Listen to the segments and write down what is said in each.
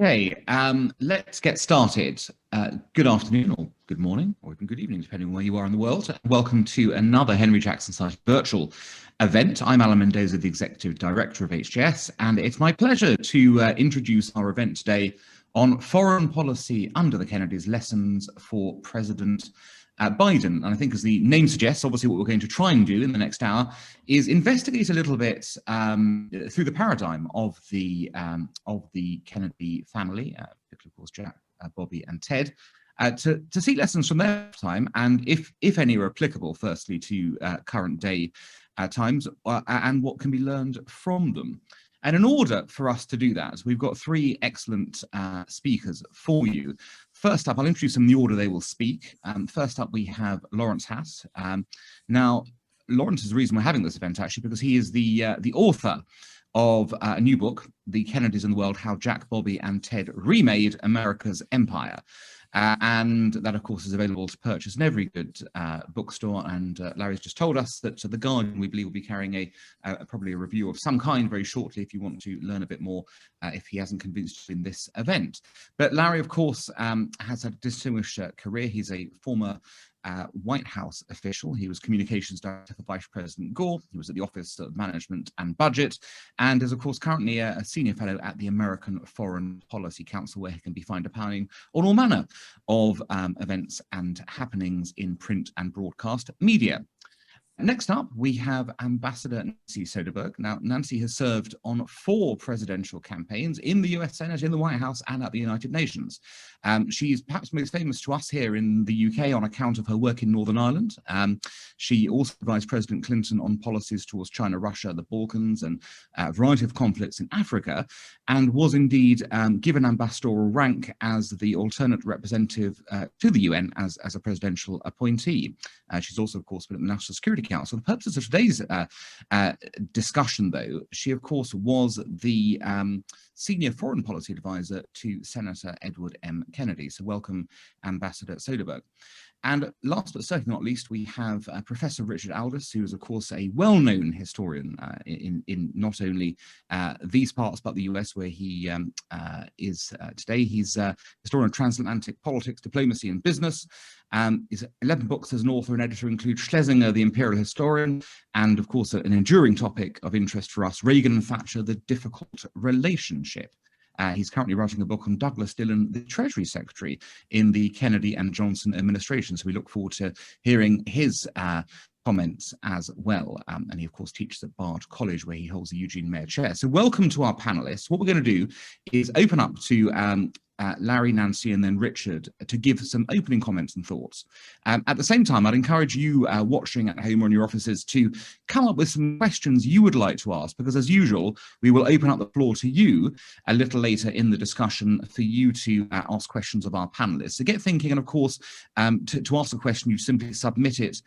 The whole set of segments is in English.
Okay, let's get started. Good afternoon, or good morning, or even good evening, depending on where you are in the world. Welcome to another Henry Jackson Society virtual event. I'm Alan Mendoza, the Executive Director of HJS, and it's my pleasure to introduce our event today on foreign policy under the Kennedys, lessons for President Biden. And I think, as the name suggests, obviously what we're going to try and do in the next hour is investigate a little bit through the paradigm of the Kennedy family, particularly, of course, Jack, Bobby, and Ted, to see lessons from their time, and if any are applicable, firstly to current day times, and what can be learned from them. And in order for us to do that, we've got three excellent speakers for you. First up, I'll introduce them in the order they will speak. First up, we have Lawrence Hass. Now, Lawrence is the reason we're having this event, actually, because he is the author of a new book, The Kennedys in the World, How Jack, Bobby, and Ted Remade America's Empire. And that, of course, is available to purchase in every good bookstore. And Larry's just told us that The Guardian, we believe, will be carrying probably a review of some kind very shortly if you want to learn a bit more, if he hasn't convinced you in this event. But Larry, of course, has had a distinguished career. He's a former White House official. He was communications director for Vice President Gore. He was at the Office of Management and Budget, and is, of course, currently a senior fellow at the American Foreign Policy Council, where he can be found opinining on all manner of events and happenings in print and broadcast media. Next up, we have Ambassador Nancy Soderberg. Now, Nancy has served on 4 presidential campaigns in the US Senate, in the White House, and at the United Nations. She's perhaps most famous to us here in the UK on account of her work in Northern Ireland. She also advised President Clinton on policies towards China, Russia, the Balkans, and a variety of conflicts in Africa, and was indeed given ambassadorial rank as the alternate representative to the UN as a presidential appointee. She's also, of course, been at the National Security Council. For the purposes of today's discussion, though, she, of course, was the senior foreign policy advisor to Senator Edward M. Kennedy. So welcome, Ambassador Soderberg. And last but certainly not least, we have Professor Richard Aldous, who is, of course, a well-known historian in not only these parts, but the US, where he is today. He's a historian of transatlantic politics, diplomacy, and business. His 11 books as an author and editor include Schlesinger, the Imperial Historian, and, of course, an enduring topic of interest for us, Reagan and Thatcher, the difficult relationship. He's currently writing a book on Douglas Dillon, the Treasury Secretary in the Kennedy and Johnson administration. So we look forward to hearing his comments as well. And he, of course, teaches at Bard College, where he holds the Eugene Mayer Chair. So welcome to our panelists. What we're going to do is open up to Larry, Nancy, and then Richard to give some opening comments and thoughts. At the same time, I'd encourage you watching at home or in your offices to come up with some questions you would like to ask, because as usual, we will open up the floor to you a little later in the discussion for you to ask questions of our panelists. So get thinking, and of course, to ask a question, you simply submit it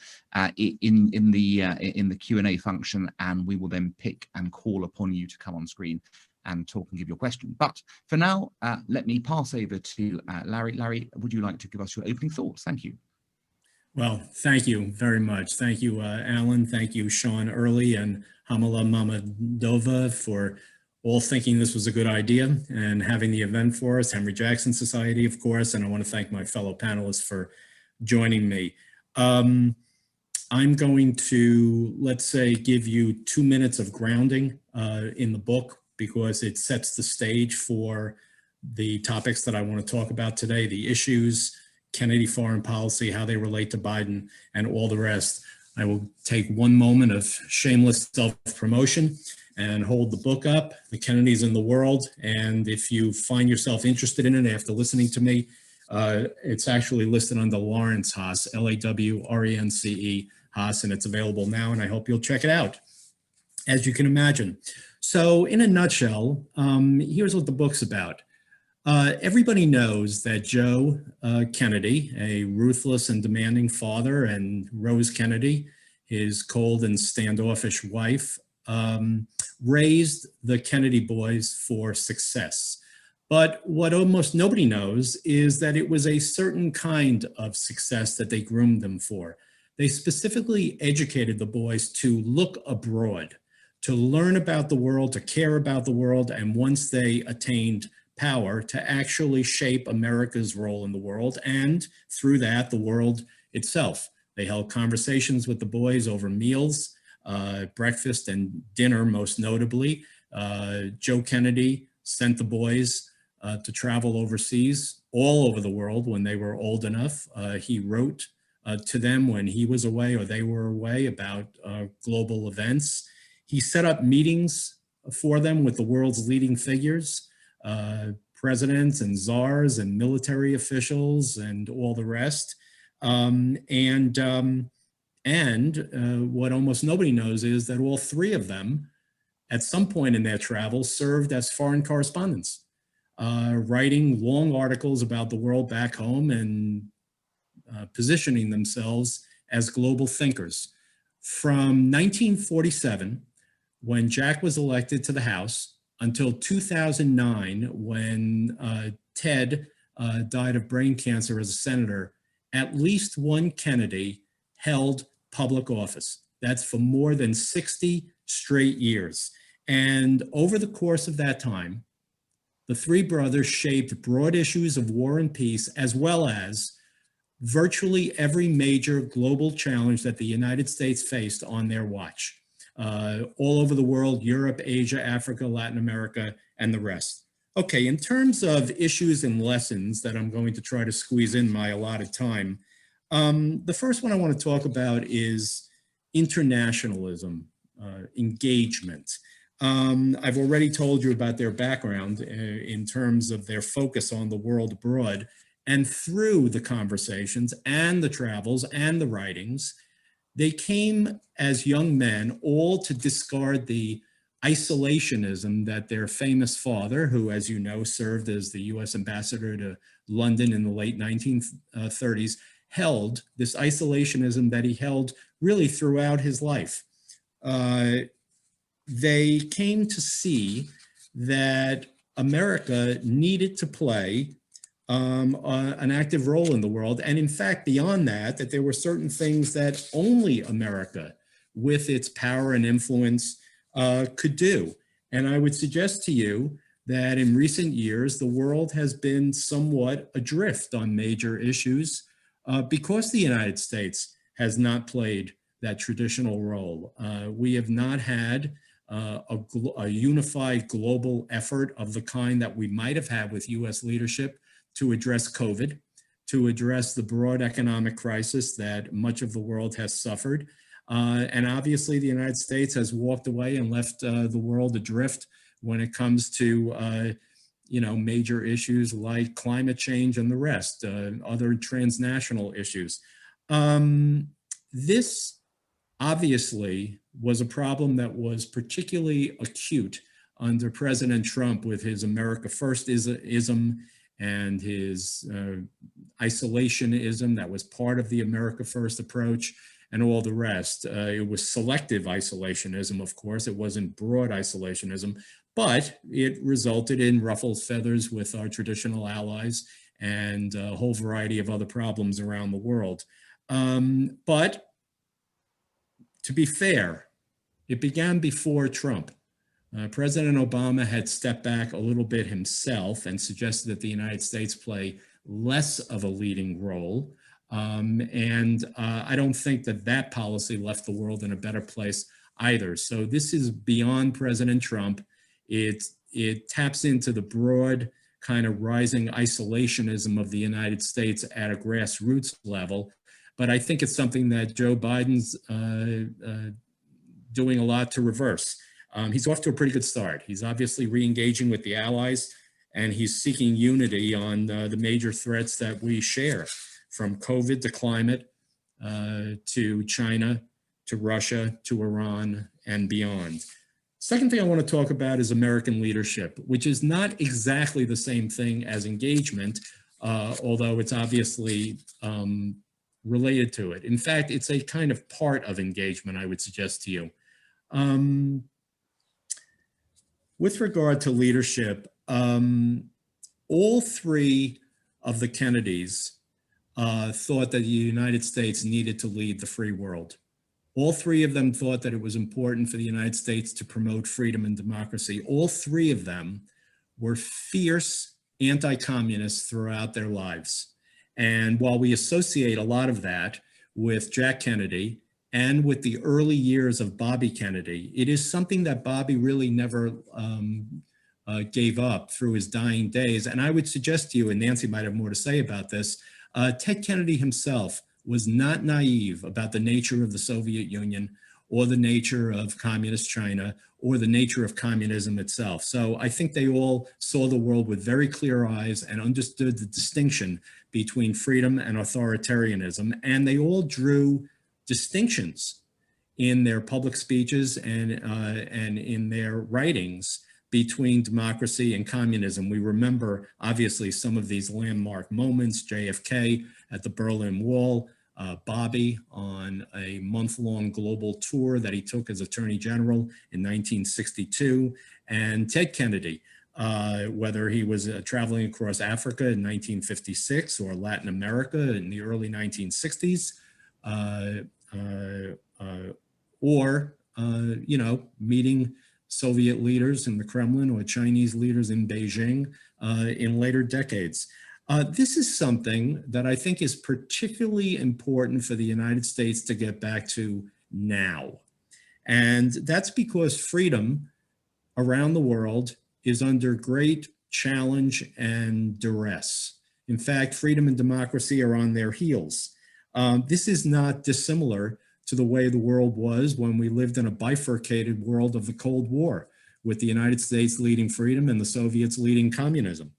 in the Q&A function, and we will then pick and call upon you to come on screen and talk and give your question. But for now, let me pass over to Larry. Larry, would you like to give us your opening thoughts? Thank you. Well, thank you very much. Thank you, Alan. Thank you, Sean Early and Hamala Mamadova, for all thinking this was a good idea and having the event for us, Henry Jackson Society, of course, and I want to thank my fellow panelists for joining me. I'm going to, let's say, give you 2 minutes of grounding in the book, because it sets the stage for the topics that I want to talk about today, the issues, Kennedy foreign policy, how they relate to Biden, and all the rest. I will take 1 moment of shameless self-promotion and hold the book up, The Kennedys in the World. And if you find yourself interested in it after listening to me, it's actually listed under Lawrence Hass, Lawrence Hass, and it's available now, and I hope you'll check it out. As you can imagine. So in a nutshell, here's what the book's about. Everybody knows that Joe Kennedy, a ruthless and demanding father, and Rose Kennedy, his cold and standoffish wife, raised the Kennedy boys for success. But what almost nobody knows is that it was a certain kind of success that they groomed them for. They specifically educated the boys to look abroad, to learn about the world, to care about the world, and once they attained power to actually shape America's role in the world, and through that, the world itself. They held conversations with the boys over meals, breakfast and dinner, most notably. Joe Kennedy sent the boys to travel overseas, all over the world when they were old enough. He wrote to them when he was away or they were away about global events. He set up meetings for them with the world's leading figures, presidents and czars and military officials and all the rest. And what almost nobody knows is that all three of them, at some point in their travels, served as foreign correspondents, writing long articles about the world back home and positioning themselves as global thinkers. From 1947, when Jack was elected to the House, until 2009, when Ted died of brain cancer as a senator, at least one Kennedy held public office. That's for more than 60 straight years. And over the course of that time, the three brothers shaped broad issues of war and peace, as well as virtually every major global challenge that the United States faced on their watch, all over the world: Europe, Asia, Africa, Latin America, and the rest. Okay, in terms of issues and lessons that I'm going to try to squeeze in my allotted time, the first one I want to talk about is internationalism, engagement. I've already told you about their background in terms of their focus on the world abroad, and through the conversations and the travels and the writings, they came as young men all to discard the isolationism that their famous father, who, as you know, served as the US ambassador to London in the late 1930s, held, this isolationism that he held really throughout his life. They came to see that America needed to play an active role in the world. And in fact, beyond that, that there were certain things that only America, with its power and influence, could do. And I would suggest to you that in recent years, the world has been somewhat adrift on major issues because the United States has not played that traditional role. We have not had a unified global effort of the kind that we might have had with US leadership to address COVID, to address the broad economic crisis that much of the world has suffered. And obviously the United States has walked away and left the world adrift when it comes to major issues like climate change and the rest, other transnational issues. This obviously was a problem that was particularly acute under President Trump with his America First-ism and his isolationism that was part of the America First approach and all the rest. It was selective isolationism, of course. It wasn't broad isolationism, but it resulted in ruffled feathers with our traditional allies and a whole variety of other problems around the world. But to be fair, it began before Trump. President Obama had stepped back a little bit himself and suggested that the United States play less of a leading role. I don't think that that policy left the world in a better place either. So this is beyond President Trump. It taps into the broad kind of rising isolationism of the United States at a grassroots level. But I think it's something that Joe Biden's doing a lot to reverse. He's off to a pretty good start. He's obviously re-engaging with the allies, and he's seeking unity on the major threats that we share, from COVID to climate, to China, to Russia, to Iran, and beyond. Second thing I want to talk about is American leadership, which is not exactly the same thing as engagement, although it's obviously related to it. In fact, it's a kind of part of engagement, I would suggest to you. With regard to leadership, all three of the Kennedys thought that the United States needed to lead the free world. All three of them thought that it was important for the United States to promote freedom and democracy. All three of them were fierce anti-communists throughout their lives. And while we associate a lot of that with Jack Kennedy and with the early years of Bobby Kennedy, it is something that Bobby really never gave up through his dying days. And I would suggest to you, and Nancy might have more to say about this, Ted Kennedy himself was not naive about the nature of the Soviet Union or the nature of communist China or the nature of communism itself. So I think they all saw the world with very clear eyes and understood the distinction between freedom and authoritarianism. And they all drew distinctions in their public speeches and in their writings between democracy and communism. We remember, obviously, some of these landmark moments, JFK at the Berlin Wall, Bobby on a month-long global tour that he took as Attorney General in 1962, and Ted Kennedy, whether he was traveling across Africa in 1956 or Latin America in the early 1960s, or meeting Soviet leaders in the Kremlin or Chinese leaders in Beijing in later decades. This is something that I think is particularly important for the United States to get back to now. And that's because freedom around the world is under great challenge and duress. In fact, freedom and democracy are on their heels. This is not dissimilar to the way the world was when we lived in a bifurcated world of the Cold War, with the United States leading freedom and the Soviets leading communism.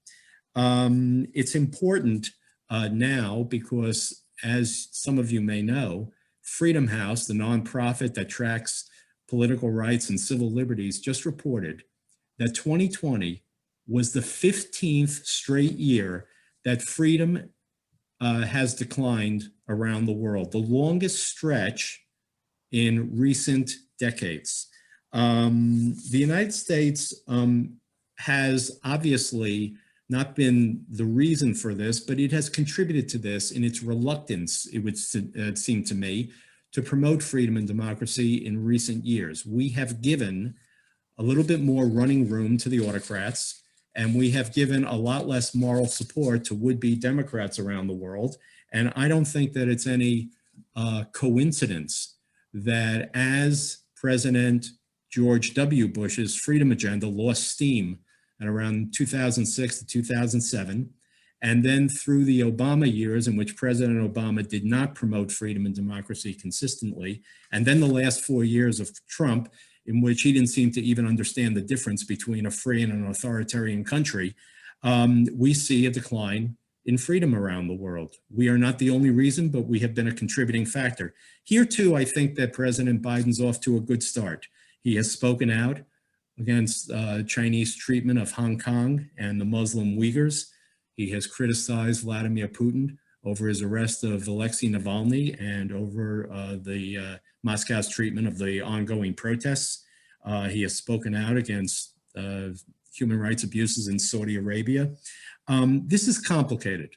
It's important now because, as some of you may know, Freedom House, the nonprofit that tracks political rights and civil liberties, just reported that 2020 was the 15th straight year that freedom has declined around the world, the longest stretch in recent decades. The United States has obviously not been the reason for this, but it has contributed to this in its reluctance, it would seem to me, to promote freedom and democracy in recent years. We have given a little bit more running room to the autocrats, and we have given a lot less moral support to would-be Democrats around the world. And I don't think that it's any coincidence that as President George W. Bush's freedom agenda lost steam at around 2006 to 2007, and then through the Obama years in which President Obama did not promote freedom and democracy consistently, and then the last 4 years of Trump, in which he didn't seem to even understand the difference between a free and an authoritarian country, we see a decline in freedom around the world. We are not the only reason, but we have been a contributing factor. Here too, I think that President Biden's off to a good start. He has spoken out against Chinese treatment of Hong Kong and the Muslim Uyghurs. He has criticized Vladimir Putin over his arrest of Alexei Navalny and over Moscow's treatment of the ongoing protests. He has spoken out against human rights abuses in Saudi Arabia. This is complicated.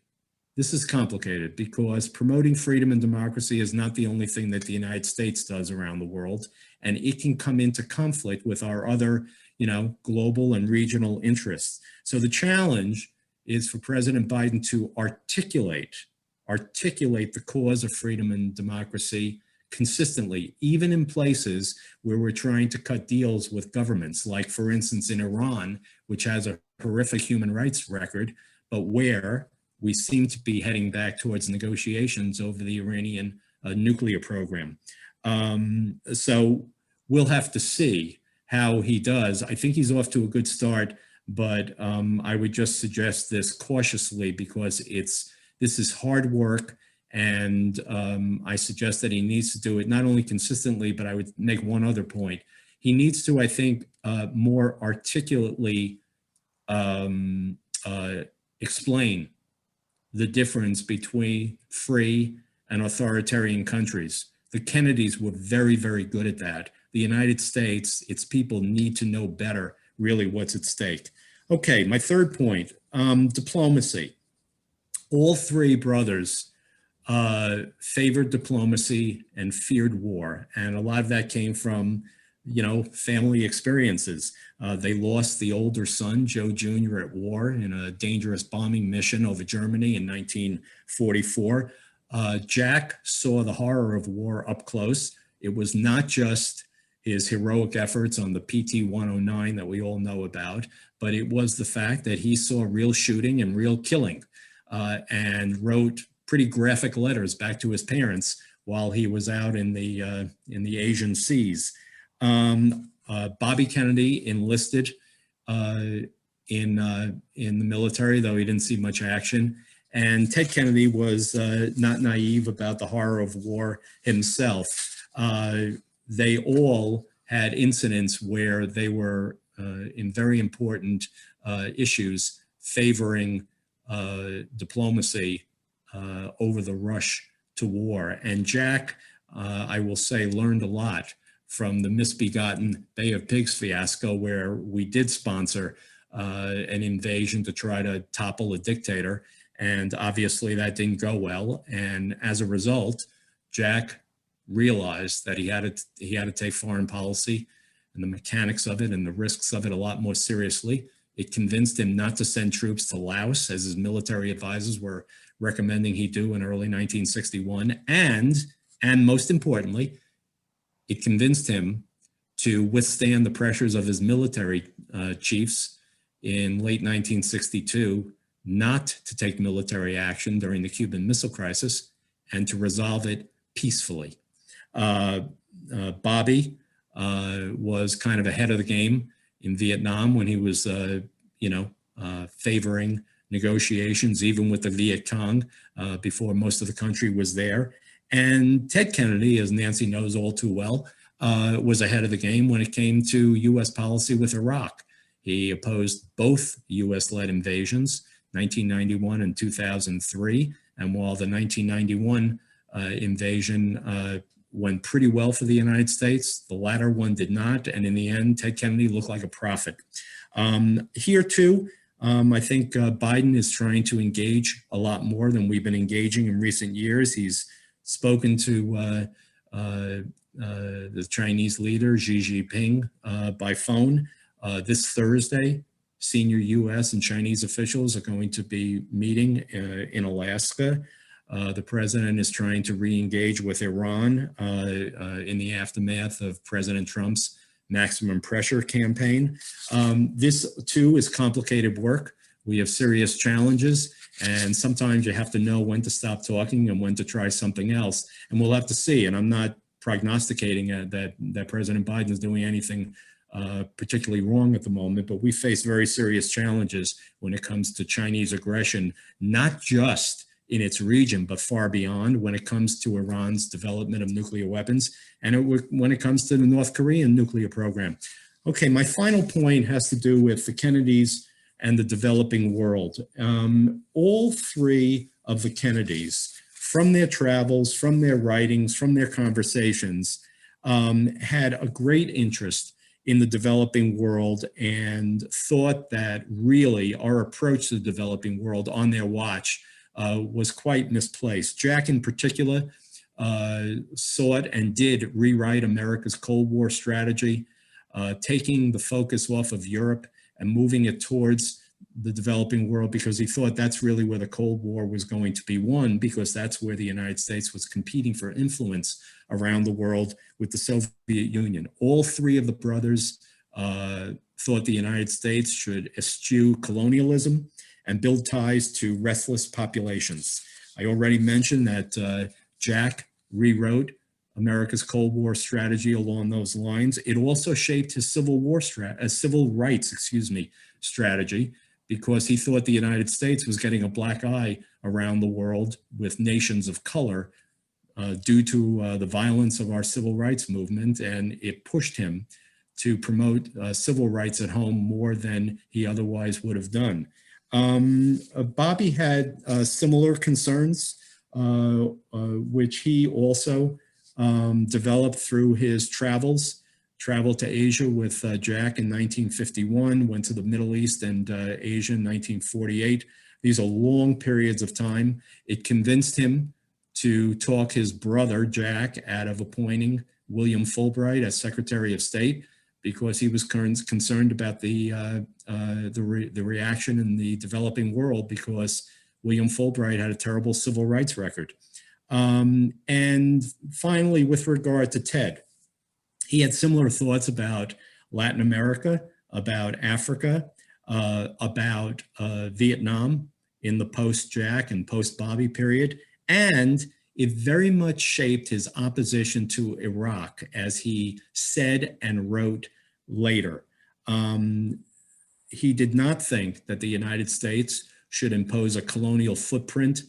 This is complicated because promoting freedom and democracy is not the only thing that the United States does around the world, and it can come into conflict with our other, global and regional interests. So the challenge is for President Biden to articulate the cause of freedom and democracy consistently, even in places where we're trying to cut deals with governments, like, for instance, in Iran, which has a horrific human rights record, but where we seem to be heading back towards negotiations over the Iranian nuclear program. So we'll have to see how he does. I think he's off to a good start, but I would just suggest this cautiously because this is hard work, and I suggest that he needs to do it not only consistently, but I would make one other point. He needs to, I think, more articulately explain the difference between free and authoritarian countries. The Kennedys were very, very good at that. The United States, its people need to know better really what's at stake. Okay, my third point, diplomacy. All three brothers favored diplomacy and feared war. And a lot of that came from family experiences. They lost the older son, Joe Jr., at war in a dangerous bombing mission over Germany in 1944. Jack saw the horror of war up close. It was not just his heroic efforts on the PT-109 that we all know about, but it was the fact that he saw real shooting and real killing, and wrote pretty graphic letters back to his parents while he was out in the Asian seas. Bobby Kennedy enlisted in the military, though he didn't see much action. And Ted Kennedy was not naive about the horror of war himself. They all had incidents where they were in very important issues favoring diplomacy over the rush to war. And Jack, I will say, learned a lot from the misbegotten Bay of Pigs fiasco, where we did sponsor an invasion to try to topple a dictator. And obviously that didn't go well. And as a result, Jack realized that he had to take foreign policy and the mechanics of it and the risks of it a lot more seriously. It convinced him not to send troops to Laos, as his military advisors were recommending he do in early 1961. And most importantly, it convinced him to withstand the pressures of his military chiefs in late 1962 not to take military action during the Cuban Missile Crisis and to resolve it peacefully. Bobby was kind of ahead of the game in Vietnam when he was, favoring negotiations, even with the Viet Cong, before most of the country was there. And Ted Kennedy, as Nancy knows all too well, was ahead of the game when it came to U.S. policy with Iraq. He opposed both U.S.-led invasions, 1991 and 2003. And while the 1991 invasion went pretty well for the United States, the latter one did not. And in the end, Ted Kennedy looked like a prophet. Here too, I think Biden is trying to engage a lot more than we've been engaging in recent years. He's spoken to the Chinese leader, Xi Jinping, by phone. This Thursday, senior U.S. and Chinese officials are going to be meeting in Alaska. The president is trying to re-engage with Iran in the aftermath of President Trump's maximum pressure campaign. This too is complicated work. We have serious challenges, and sometimes you have to know when to stop talking and when to try something else. And we'll have to see. And I'm not prognosticating that President Biden is doing anything particularly wrong at the moment, but we face very serious challenges when it comes to Chinese aggression, not just in its region, but far beyond when it comes to Iran's development of nuclear weapons and when it comes to the North Korean nuclear program. Okay, my final point has to do with the Kennedys and the developing world. All three of the Kennedys, from their travels, from their writings, from their conversations, had a great interest in the developing world and thought that really our approach to the developing world on their watch was quite misplaced. Jack in particular sought and did rewrite America's Cold War strategy, taking the focus off of Europe and moving it towards the developing world, because he thought that's really where the Cold War was going to be won, because that's where the United States was competing for influence around the world with the Soviet Union. All three of the brothers thought the United States should eschew colonialism and build ties to restless populations. I already mentioned that Jack rewrote America's Cold War strategy along those lines. It also shaped his civil rights strategy, because he thought the United States was getting a black eye around the world with nations of color due to the violence of our civil rights movement, and it pushed him to promote civil rights at home more than he otherwise would have done. Bobby had similar concerns, which he also developed through his travels. Traveled to Asia with Jack in 1951, went to the Middle East and Asia in 1948. These are long periods of time. It convinced him to talk his brother, Jack, out of appointing William Fulbright as Secretary of State because he was concerned about the reaction in the developing world because William Fulbright had a terrible civil rights record. And finally, with regard to Ted, he had similar thoughts about Latin America, about Africa, about Vietnam in the post-Jack and post-Bobby period, and it very much shaped his opposition to Iraq, as he said and wrote later. He did not think that the United States should impose a colonial footprint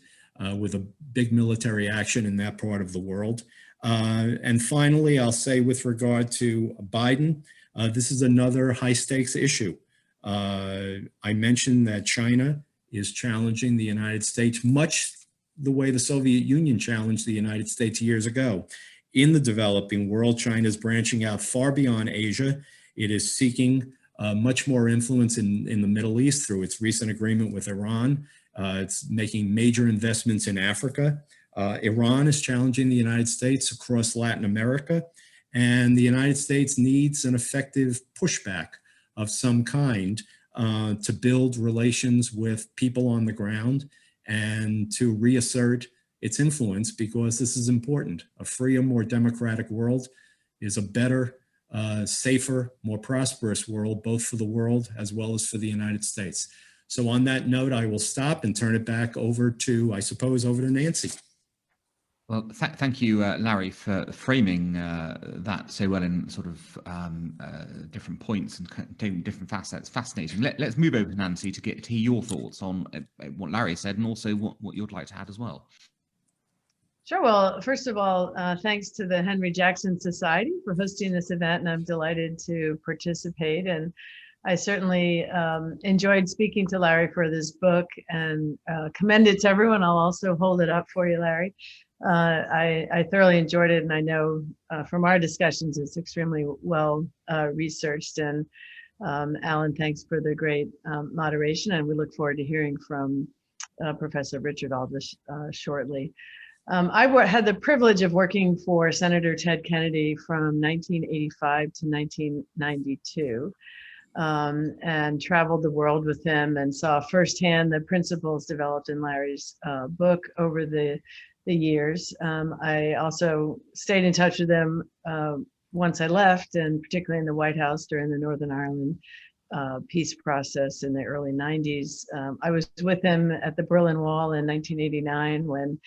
with a big military action in that part of the world. And finally, I'll say with regard to Biden, this is another high stakes issue. I mentioned that China is challenging the United States much the way the Soviet Union challenged the United States years ago. In the developing world, China is branching out far beyond Asia. It is seeking much more influence in the Middle East through its recent agreement with Iran. It's making major investments in Africa. Iran is challenging the United States across Latin America, and the United States needs an effective pushback of some kind to build relations with people on the ground and to reassert its influence, because this is important. A freer, more democratic world is a better, safer, more prosperous world, both for the world as well as for the United States. So on that note, I will stop and turn it back over to, I suppose, over to Nancy. Well, thank you, Larry, for framing that so well in sort of different points and different facets. Fascinating. Let's move over to Nancy to get to your thoughts on what Larry said and also what you'd like to add as well. Sure. Well, first of all, thanks to the Henry Jackson Society for hosting this event, and I'm delighted to participate. And I certainly enjoyed speaking to Larry for this book and commend it to everyone. I'll also hold it up for you, Larry. I thoroughly enjoyed it, and I know from our discussions it's extremely well researched. And Alan, thanks for the great moderation, and we look forward to hearing from Professor Richard Aldrich shortly. I had the privilege of working for Senator Ted Kennedy from 1985 to 1992. And traveled the world with him and saw firsthand the principles developed in Larry's book over the years. I also stayed in touch with him once I left, and particularly in the White House during the Northern Ireland peace process in the early 90s. I was with him at the Berlin Wall in 1989 when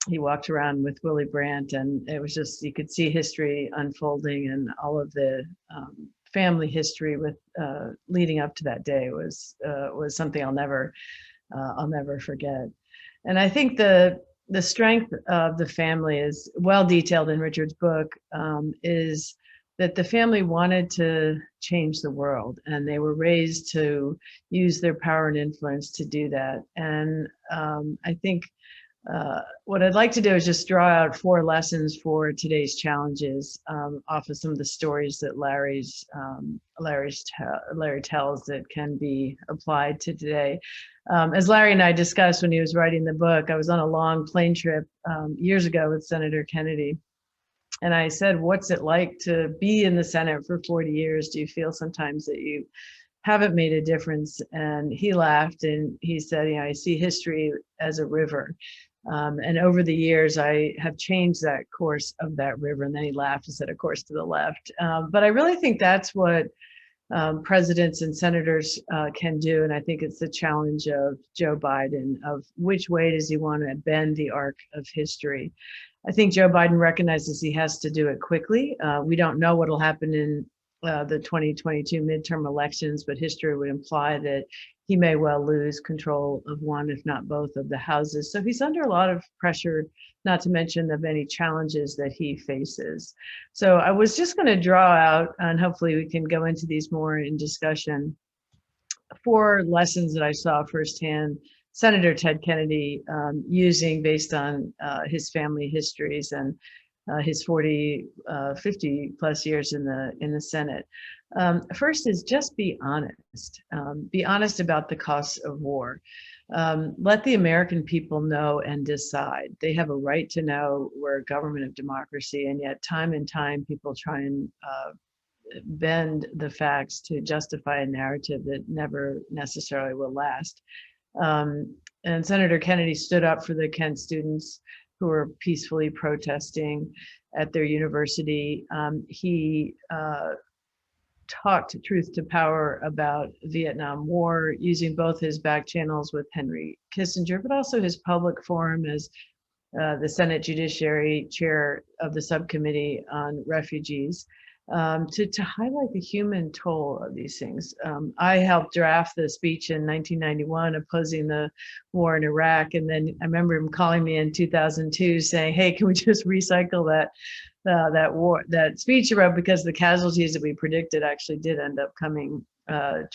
he walked around with Willy Brandt, and it was just, you could see history unfolding, and all of the family history with leading up to that day was something I'll never forget. And I think the strength of the family is well detailed in Richard's book, is that the family wanted to change the world, and they were raised to use their power and influence to do that. And I think what I'd like to do is just draw out 4 lessons for today's challenges off of some of the stories that Larry tells that can be applied to today. As Larry and I discussed when he was writing the book, I was on a long plane trip years ago with Senator Kennedy. And I said, what's it like to be in the Senate for 40 years? Do you feel sometimes that you haven't made a difference? And he laughed and he said, I see history as a river. And over the years, I have changed that course of that river. And then he laughed and said, of course, to the left. But I really think that's what presidents and senators can do. And I think it's the challenge of Joe Biden, of which way does he want to bend the arc of history. I think Joe Biden recognizes he has to do it quickly. We don't know what will happen in the 2022 midterm elections, but history would imply that he may well lose control of one, if not both, of the houses. So he's under a lot of pressure, not to mention the many challenges that he faces. So I was just going to draw out, and hopefully we can go into these more in discussion, 4 lessons that I saw firsthand Senator Ted Kennedy using based on his family histories and his 50 plus years in the Senate. First is just be honest. Be honest about the costs of war. Let the American people know and decide. They have a right to know. We're a government of democracy, and yet time and time people try and bend the facts to justify a narrative that never necessarily will last. And Senator Kennedy stood up for the Kent students who were peacefully protesting at their university. He talked truth to power about Vietnam War, using both his back channels with Henry Kissinger, but also his public forum as the Senate Judiciary Chair of the Subcommittee on Refugees, to highlight the human toll of these things. I helped draft the speech in 1991 opposing the war in Iraq, and then I remember him calling me in 2002 saying, "Hey, can we just recycle that speech you wrote, because the casualties that we predicted actually did end up coming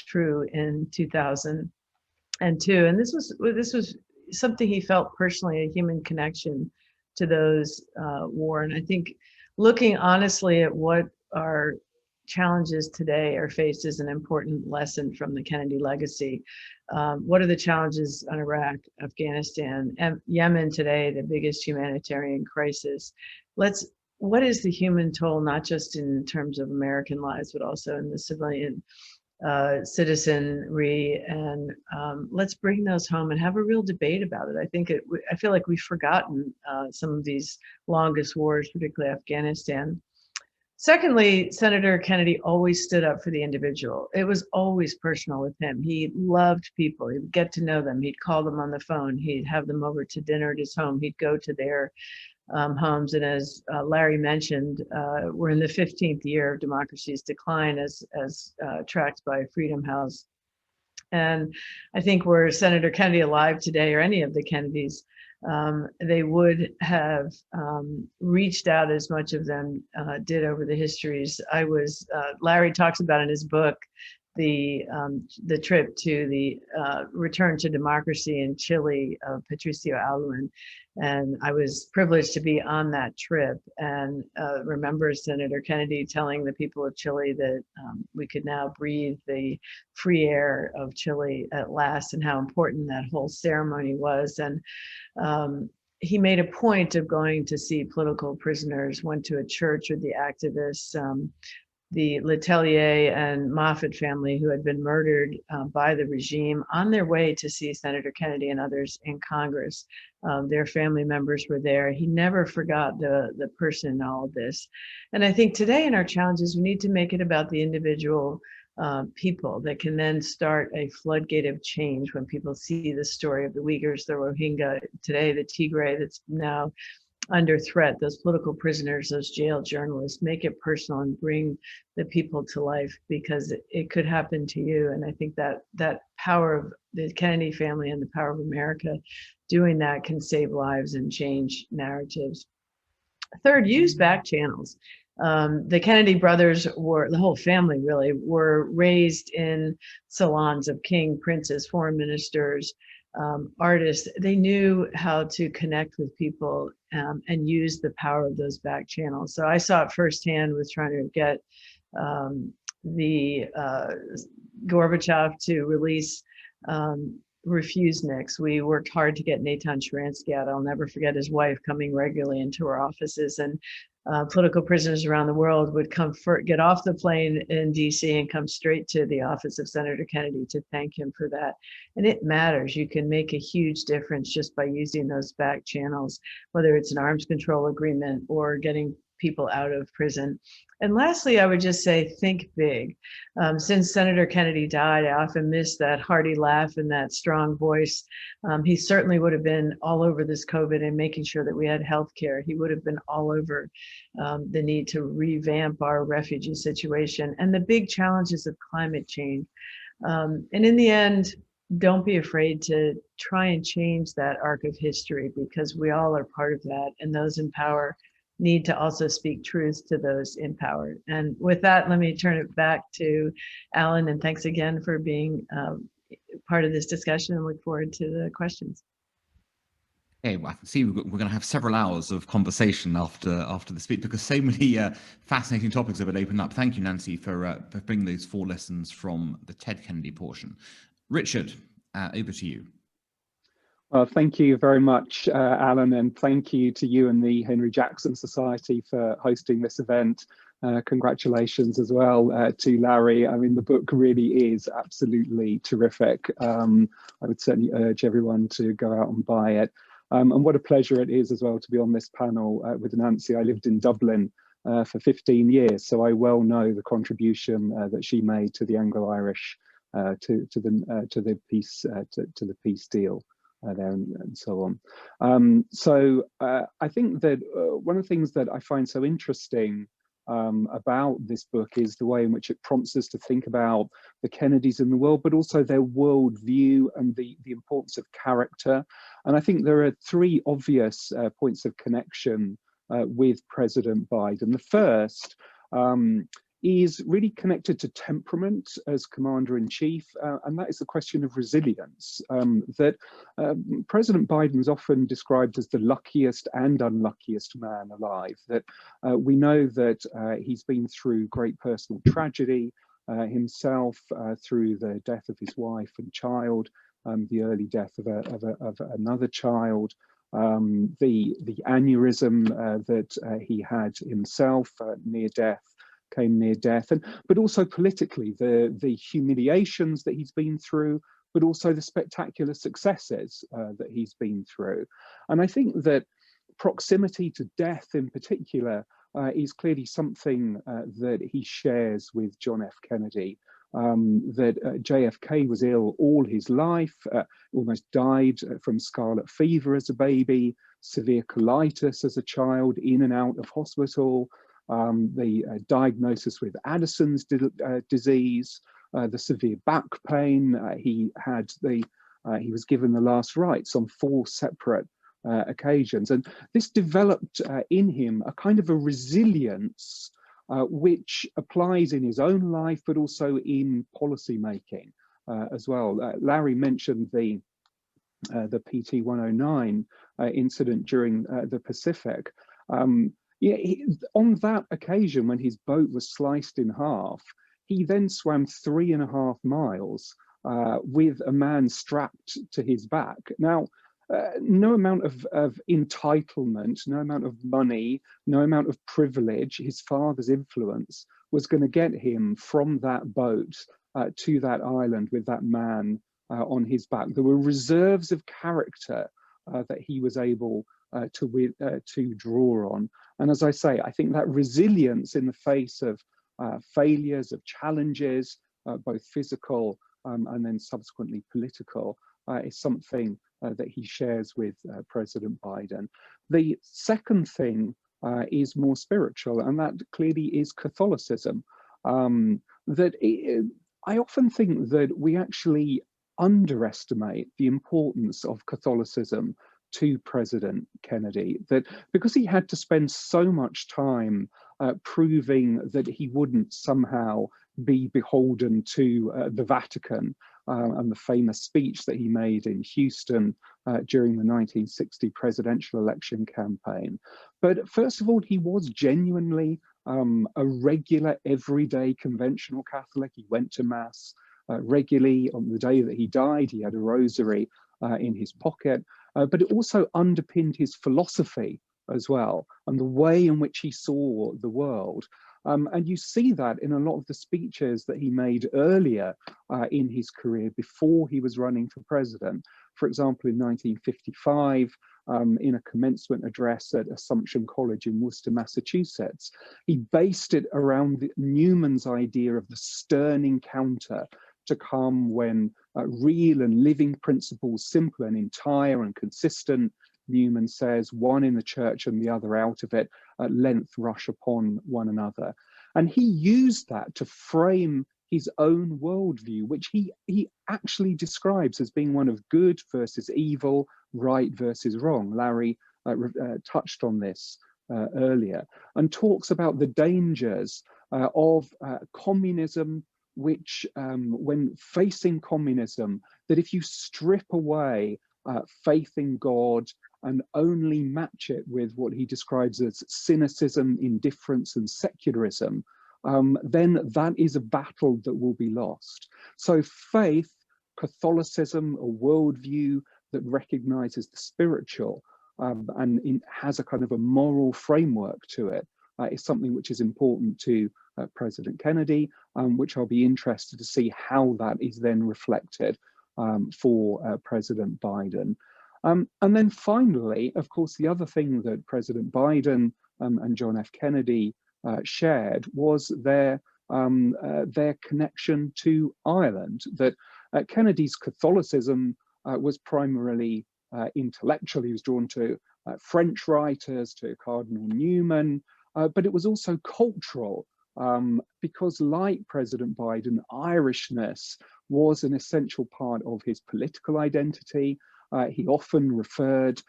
true in 2002." And this was something he felt personally, a human connection to those war. And I think looking honestly at what our challenges today are faced is an important lesson from the Kennedy legacy. What are the challenges on Iraq, Afghanistan, and Yemen today, the biggest humanitarian crisis? What is the human toll, not just in terms of American lives, but also in the civilian citizenry? And let's bring those home and have a real debate about it. I feel like we've forgotten some of these longest wars, particularly Afghanistan. Secondly, Senator Kennedy always stood up for the individual. It was always personal with him. He loved people. He'd get to know them. He'd call them on the phone. He'd have them over to dinner at his home. He'd go to their homes. And as Larry mentioned, we're in the 15th year of democracy's decline as tracked by Freedom House. And I think were Senator Kennedy alive today, or any of the Kennedys, they would have reached out as much of them did over the histories. Larry talks about in his book the trip to the return to democracy in Chile of Patricio Aylwin. And I was privileged to be on that trip, and remember Senator Kennedy telling the people of Chile that we could now breathe the free air of Chile at last, and how important that whole ceremony was. And he made a point of going to see political prisoners, went to a church with the activists, the Letelier and Moffat family, who had been murdered by the regime, on their way to see Senator Kennedy and others in Congress. Their family members were there. He never forgot the person in all of this. And I think today in our challenges, we need to make it about the individual people that can then start a floodgate of change when people see the story of the Uyghurs, the Rohingya, today the Tigray that's now under threat, those political prisoners, those jailed journalists. Make it personal and bring the people to life, because it could happen to you. And I think that power of the Kennedy family and the power of America doing that can save lives and change narratives. Third, use back channels. The Kennedy brothers the whole family really, were raised in salons of king, princes, foreign ministers, artists. They knew how to connect with people and use the power of those back channels. So I saw it firsthand with trying to get the Gorbachev to release refuseniks. We worked hard to get Natan Sharansky out. I'll never forget his wife coming regularly into our offices, and political prisoners around the world would get off the plane in DC and come straight to the office of Senator Kennedy to thank him for that. And it matters. You can make a huge difference just by using those back channels, whether it's an arms control agreement or getting people out of prison. And lastly, I would just say, think big. Since Senator Kennedy died, I often miss that hearty laugh and that strong voice. He certainly would have been all over this COVID and making sure that we had health care. He would have been all over the need to revamp our refugee situation and the big challenges of climate change. And in the end, don't be afraid to try and change that arc of history, because we all are part of that, and those in power need to also speak truth to those in power. And with that, let me turn it back to Alan, and thanks again for being part of this discussion, and look forward to the questions. Okay, well, I can see we're going to have several hours of conversation after the speech, because so many fascinating topics have been opened up. Thank you, Nancy, for bringing those 4 lessons from the Ted Kennedy portion. Richard, over to you. Well, thank you very much, Alan, and thank you to you and the Henry Jackson Society for hosting this event. Congratulations as well to Larry. I mean, the book really is absolutely terrific. I would certainly urge everyone to go out and buy it. And what a pleasure it is as well to be on this panel with Nancy. I lived in Dublin for 15 years, so I well know the contribution that she made to the Anglo-Irish, to the peace deal. There and so on. I think that one of the things that I find so interesting about this book is the way in which it prompts us to think about the Kennedys in the world, but also their worldview and the importance of character. And I think there are three obvious points of connection with President Biden. The first is really connected to temperament as commander-in-chief, and that is the question of resilience. President Biden is often described as the luckiest and unluckiest man alive. That we know that he's been through great personal tragedy himself, through the death of his wife and child, the early death of another child, the aneurysm that he had himself, came near death, but also politically, the humiliations that he's been through, but also the spectacular successes that he's been through. And I think that proximity to death in particular is clearly something that he shares with John F. Kennedy. That JFK was ill all his life, almost died from scarlet fever as a baby, severe colitis as a child, in and out of hospital, the diagnosis with Addison's disease, the severe back pain. He was given the last rites on 4 separate occasions, and this developed in him a kind of a resilience which applies in his own life, but also in policy making as well. Larry mentioned the PT 109 incident during the Pacific. Yeah, on that occasion, when his boat was sliced in half, he then swam 3.5 miles with a man strapped to his back. Now, no amount of entitlement, no amount of money, no amount of privilege, his father's influence was going to get him from that boat to that island with that man on his back. There were reserves of character that he was able to draw on. And as I say, I think that resilience in the face of failures, of challenges, both physical and then subsequently political, is something that he shares with President Biden. The second thing is more spiritual, and that clearly is Catholicism. I often think that we actually underestimate the importance of Catholicism to President Kennedy, that because he had to spend so much time proving that he wouldn't somehow be beholden to the Vatican, and the famous speech that he made in Houston during the 1960 presidential election campaign. But first of all, he was genuinely a regular, everyday conventional Catholic. He went to Mass regularly. On the day that he died, he had a rosary in his pocket, but it also underpinned his philosophy as well, and the way in which he saw the world. And you see that in a lot of the speeches that he made earlier in his career, before he was running for president. For example, in 1955, in a commencement address at Assumption College in Worcester, Massachusetts, he based it around Newman's idea of the stern encounter to come when real and living principles, simple and entire and consistent, Newman says, one in the church and the other out of it, at length rush upon one another. And he used that to frame his own worldview, which he actually describes as being one of good versus evil, right versus wrong. Larry touched on this earlier, and talks about the dangers of communism, which when facing communism, that if you strip away faith in God and only match it with what he describes as cynicism, indifference, and secularism, then that is a battle that will be lost. So faith, Catholicism, a worldview, that recognizes the spiritual and has a kind of a moral framework to it is something which is important to President Kennedy, which I'll be interested to see how that is then reflected for President Biden. And then finally, of course, the other thing that President Biden and John F. Kennedy shared was their connection to Ireland, that Kennedy's Catholicism was primarily intellectual. He was drawn to French writers, to Cardinal Newman, but it was also cultural because, like President Biden, Irishness was an essential part of his political identity. He often referred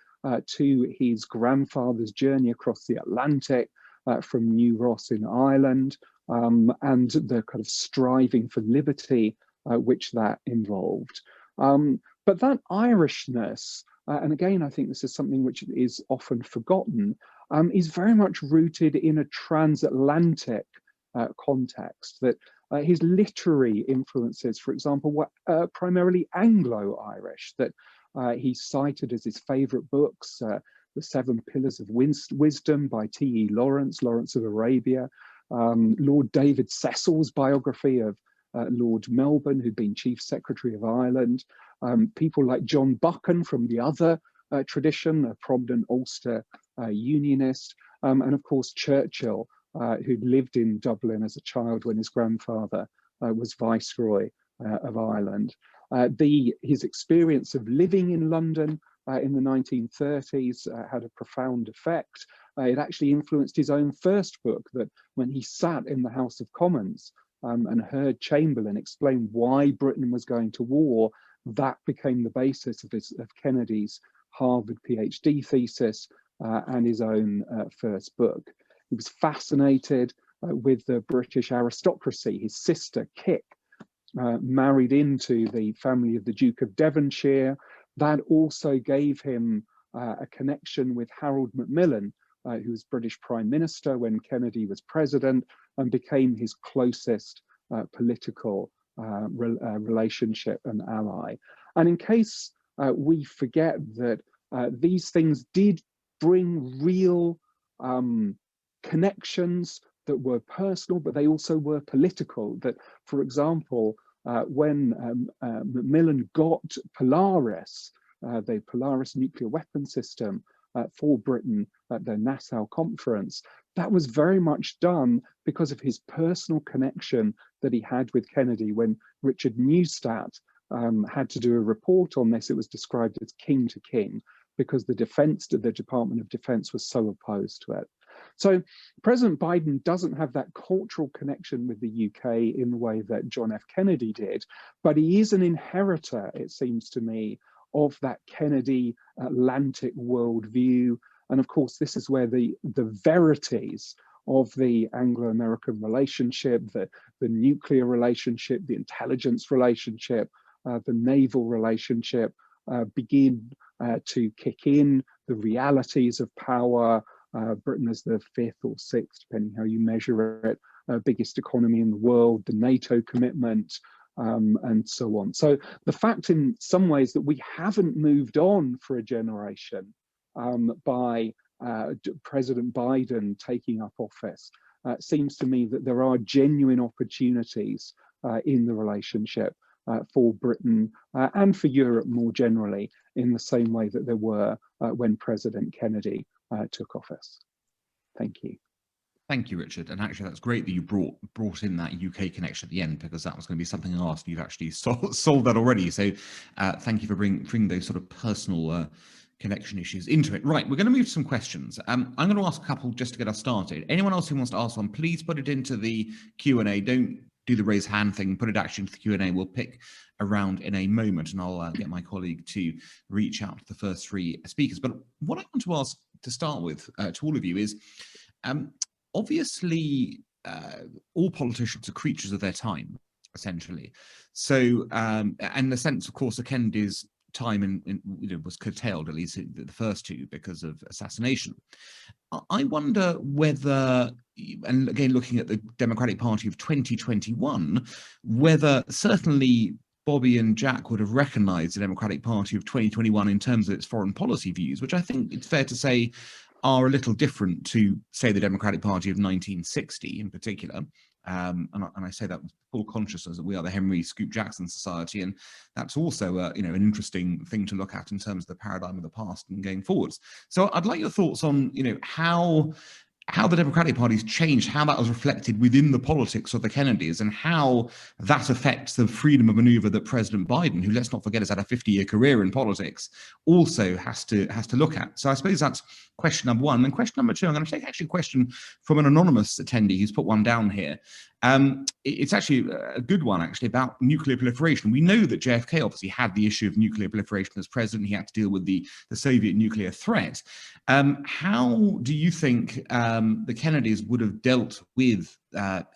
to his grandfather's journey across the Atlantic from New Ross in Ireland and the kind of striving for liberty which that involved. But that Irishness, and again, I think this is something which is often forgotten, is very much rooted in a transatlantic context, that his literary influences, for example, were primarily Anglo-Irish, that he cited as his favorite books, The Seven Pillars of Wisdom by T.E. Lawrence, Lawrence of Arabia, Lord David Cecil's biography of Lord Melbourne, who'd been Chief Secretary of Ireland, people like John Buchan from the other tradition, a prominent Ulster unionist, and of course Churchill, who'd lived in Dublin as a child when his grandfather was Viceroy of Ireland. His experience of living in London in the 1930s had a profound effect. It actually influenced his own first book, that when he sat in the House of Commons and heard Chamberlain explain why Britain was going to war, that became the basis of Kennedy's Harvard PhD thesis and his own first book. He was fascinated with the British aristocracy. His sister, Kit, married into the family of the Duke of Devonshire. That also gave him a connection with Harold Macmillan, who was British Prime Minister when Kennedy was president, and became his closest political relationship and ally. And in case we forget that these things did bring real connections that were personal, but they also were political. That, for example, when Macmillan got Polaris, the Polaris nuclear weapon system for Britain at the Nassau Conference, that was very much done because of his personal connection that he had with Kennedy. When Richard Neustadt had to do a report on this, it was described as king to king, because the Department of Defense was so opposed to it. So President Biden doesn't have that cultural connection with the UK in the way that John F. Kennedy did, but he is an inheritor, it seems to me, of that Kennedy Atlantic worldview. And of course, this is where the verities of the Anglo-American relationship, the nuclear relationship, the intelligence relationship, the naval relationship begin to kick in, the realities of power. Britain is the fifth or sixth, depending how you measure it, biggest economy in the world, the NATO commitment, and so on. So the fact in some ways that we haven't moved on for a generation by President Biden taking up office seems to me that there are genuine opportunities in the relationship for Britain and for Europe more generally, in the same way that there were when President Kennedy took office. Thank you. Thank you, Richard. And actually, that's great that you brought in that UK connection at the end, because that was going to be something I asked. You've actually solved that already. So thank you for bringing those sort of personal connection issues into it. Right, we're going to move to some questions. I'm going to ask a couple just to get us started. Anyone else who wants to ask one, please put it into the Q&A. Don't do the raise hand thing, put it actually into the Q&A. We'll pick around in a moment, and I'll get my colleague to reach out to the first three speakers. But what I want to ask to start with to all of you is, obviously, all politicians are creatures of their time, essentially. So, and the sense, of course, of Kennedy's time was curtailed, at least the first two, because of assassination. I wonder whether, and again, looking at the Democratic Party of 2021, whether certainly Bobby and Jack would have recognized the Democratic Party of 2021 in terms of its foreign policy views, which I think it's fair to say are a little different to, say, the Democratic Party of 1960 in particular. And I say that with full consciousness that we are the Henry Scoop Jackson Society, and that's also an interesting thing to look at in terms of the paradigm of the past and going forwards. So I'd like your thoughts on how the Democratic Party's changed, how that was reflected within the politics of the Kennedys, and how that affects the freedom of maneuver that President Biden, who, let's not forget, has had a 50-year career in politics, also has to look at. So I suppose that's question number one. And question number two, I'm going to take actually a question from an anonymous attendee who's put one down here. It's actually a good one, actually, about nuclear proliferation. We know that JFK obviously had the issue of nuclear proliferation as president. He had to deal with the Soviet nuclear threat. How do you think the Kennedys would have dealt with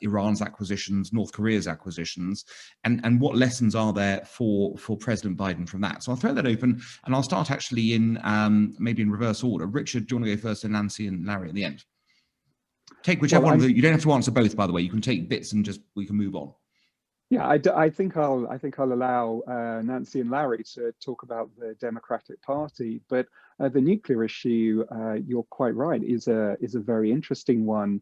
Iran's acquisitions, North Korea's acquisitions, and what lessons are there for President Biden from that? So I'll throw that open, and I'll start actually in maybe in reverse order. Richard, do you want to go first, and Nancy and Larry at the end? Take whichever one. You don't have to answer both, by the way. You can take bits and we can move on. Yeah, I think I'll allow Nancy and Larry to talk about the Democratic Party, but the nuclear issue, you're quite right, is a very interesting one,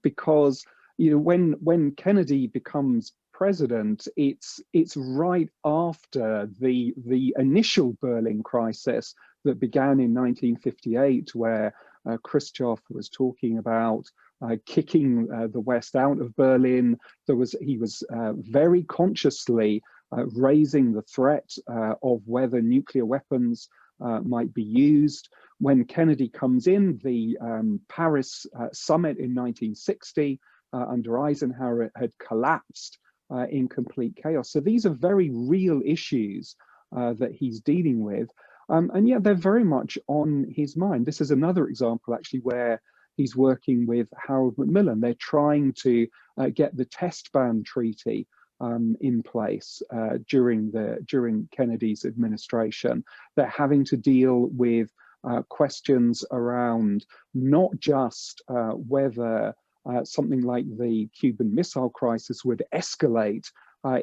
because when Kennedy becomes president, it's right after the initial Berlin crisis that began in 1958, where Khrushchev was talking about kicking the West out of Berlin. He was very consciously raising the threat of whether nuclear weapons might be used. When Kennedy comes in, the Paris summit in 1960 under Eisenhower had collapsed in complete chaos. So these are very real issues that he's dealing with. And yet they're very much on his mind. This is another example, actually, where he's working with Harold Macmillan. They're trying to get the test ban treaty in place during Kennedy's administration. They're having to deal with questions around not just whether something like the Cuban Missile Crisis would escalate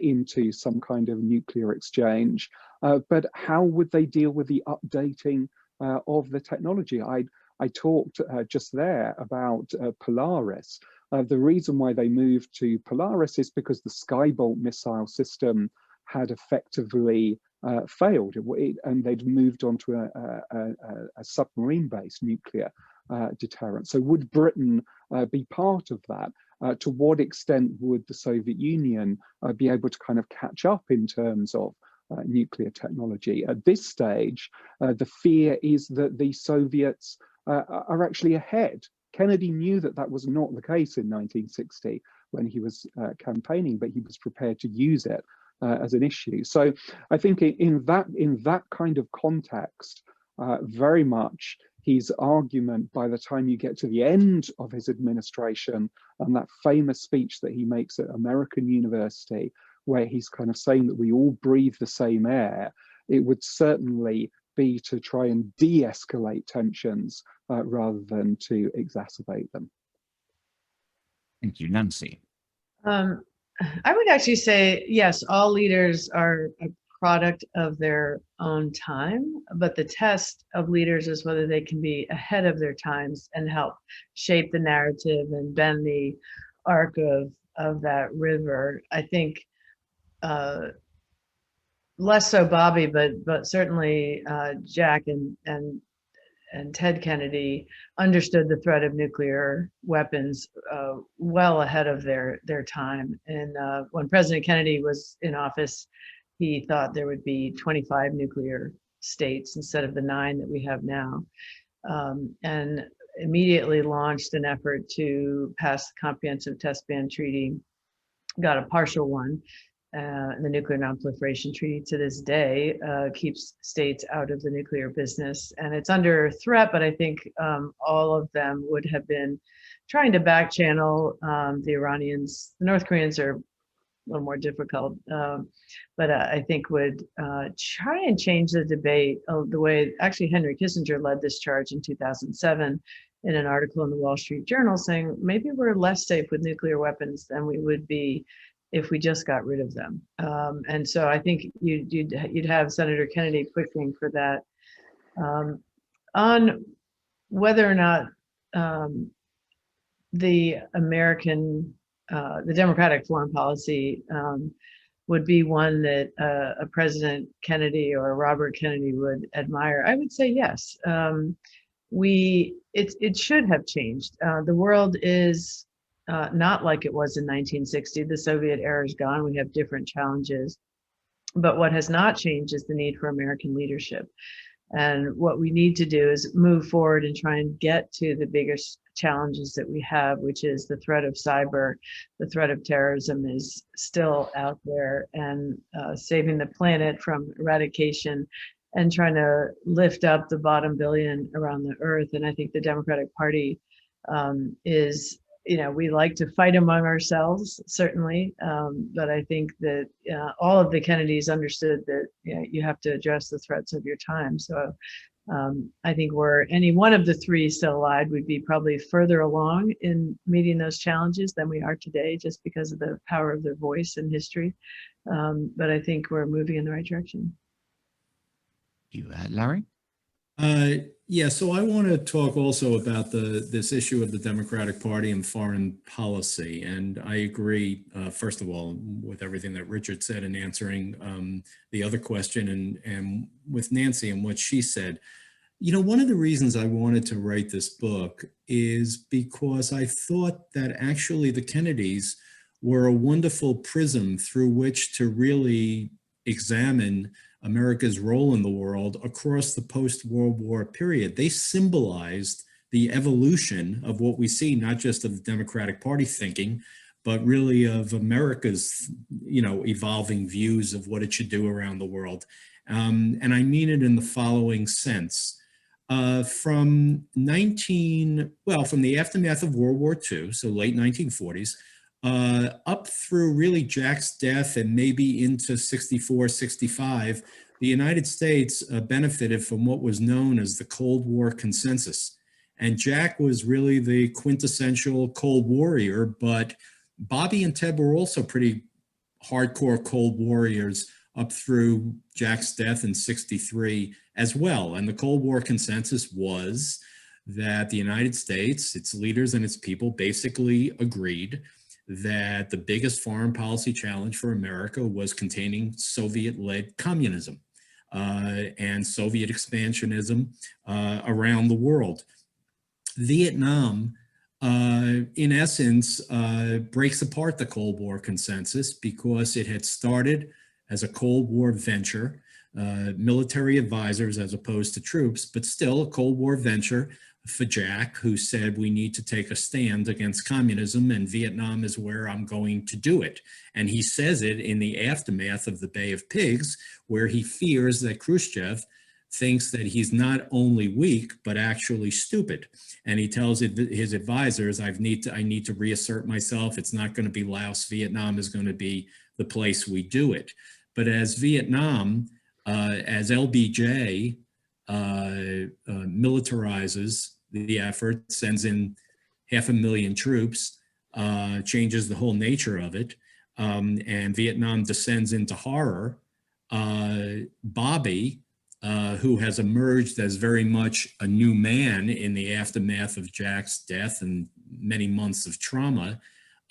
into some kind of nuclear exchange, but how would they deal with the updating of the technology? I talked just there about Polaris. The reason why they moved to Polaris is because the Skybolt missile system had effectively failed, and they'd moved on to a submarine-based nuclear deterrent. So would Britain be part of that? To what extent would the Soviet Union be able to kind of catch up in terms of nuclear technology? At this stage, the fear is that the Soviets are actually ahead. Kennedy knew that that was not the case in 1960 when he was campaigning, but he was prepared to use it as an issue. So I think in that kind of context, very much his argument by the time you get to the end of his administration and that famous speech that he makes at American University, where he's kind of saying that we all breathe the same air, it would certainly be to try and de-escalate tensions rather than to exacerbate them. Thank you, Nancy. I would actually say, yes, all leaders are a product of their own time, but the test of leaders is whether they can be ahead of their times and help shape the narrative and bend the arc of that river. I think less so Bobby, but certainly Jack and Ted Kennedy understood the threat of nuclear weapons well ahead of their time. And when President Kennedy was in office, he thought there would be 25 nuclear states instead of the 9 that we have now, and immediately launched an effort to pass the Comprehensive Test Ban Treaty, got a partial one. The Nuclear Non-Proliferation Treaty to this day keeps states out of the nuclear business, and it's under threat, but I think all of them would have been trying to back channel the Iranians. The North Koreans are a little more difficult, but I think would try and change the debate of the way actually Henry Kissinger led this charge in 2007 in an article in the Wall Street Journal saying maybe we're less safe with nuclear weapons than we would be if we just got rid of them. And so I think you'd have Senator Kennedy pushing for that. On whether or not the Democratic foreign policy would be one that a President Kennedy or Robert Kennedy would admire, I would say yes. It should have changed. The world is not like it was in 1960. The Soviet era is gone. We have different challenges. But what has not changed is the need for American leadership. And what we need to do is move forward and try and get to the biggest challenges that we have, which is the threat of cyber. The threat of terrorism is still out there, and saving the planet from eradication and trying to lift up the bottom billion around the earth. And I think the Democratic Party is, we like to fight among ourselves, certainly, but I think that all of the Kennedys understood that you have to address the threats of your time. So I think were any one of the three still alive, we'd be probably further along in meeting those challenges than we are today, just because of the power of their voice and history. But I think we're moving in the right direction. Larry? Yeah, so I want to talk also about this issue of the Democratic Party and foreign policy. And I agree, first of all, with everything that Richard said in answering the other question, and with Nancy and what she said. One of the reasons I wanted to write this book is because I thought that actually the Kennedys were a wonderful prism through which to really examine America's role in the world across the post-World War period. They symbolized the evolution of what we see, not just of the Democratic Party thinking, but really of America's, evolving views of what it should do around the world. And I mean it in the following sense. From the aftermath of World War II, so late 1940s, up through really Jack's death and maybe into 64, 65, the United States benefited from what was known as the Cold War consensus. And Jack was really the quintessential Cold Warrior, but Bobby and Ted were also pretty hardcore Cold Warriors up through Jack's death in 63 as well. And the Cold War consensus was that the United States, its leaders and its people basically agreed that the biggest foreign policy challenge for America was containing Soviet-led communism and Soviet expansionism around the world. Vietnam, in essence, breaks apart the Cold War consensus because it had started as a Cold War venture, military advisors as opposed to troops, but still a Cold War venture for Jack, who said we need to take a stand against communism, and Vietnam is where I'm going to do it. And he says it in the aftermath of the Bay of Pigs, where he fears that Khrushchev thinks that he's not only weak, but actually stupid. And he tells his advisors, I need to reassert myself. It's not going to be Laos. Vietnam is going to be the place we do it. But as Vietnam, as LBJ militarizes the effort, sends in 500,000 troops, changes the whole nature of it, and Vietnam descends into horror, Bobby, who has emerged as very much a new man in the aftermath of Jack's death and many months of trauma,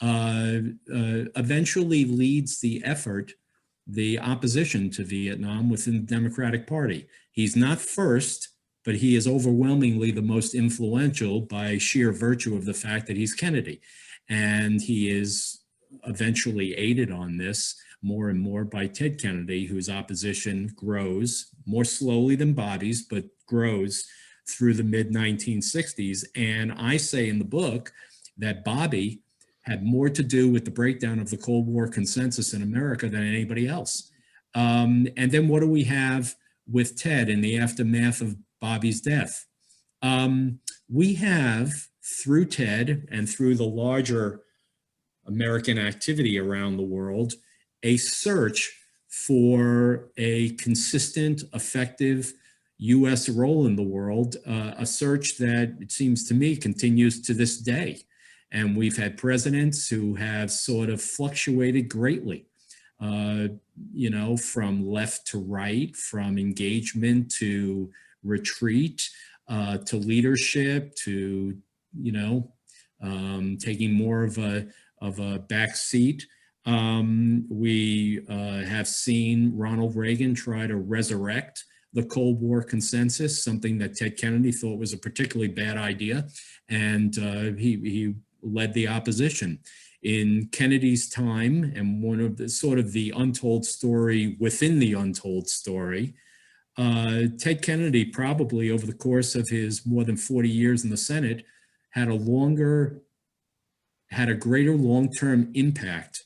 eventually leads the effort, the opposition to Vietnam within the Democratic Party. He's not first, but he is overwhelmingly the most influential by sheer virtue of the fact that he's Kennedy. And he is eventually aided on this more and more by Ted Kennedy, whose opposition grows more slowly than Bobby's, but grows through the mid-1960s. And I say in the book that Bobby had more to do with the breakdown of the Cold War consensus in America than anybody else. And then what do we have with Ted in the aftermath of Bobby's death? We have, through Ted and through the larger American activity around the world, a search for a consistent, effective U.S. role in the world, a search that, it seems to me, continues to this day. And we've had presidents who have sort of fluctuated greatly, you know, from left to right, from engagement to retreat, to leadership, to, you know, taking more of a back seat. We have seen Ronald Reagan try to resurrect the Cold War consensus, something that Ted Kennedy thought was a particularly bad idea, and he led the opposition. In Kennedy's time, and one of the sort of the untold story within the untold story, Ted Kennedy probably over the course of his more than 40 years in the Senate had a greater long-term impact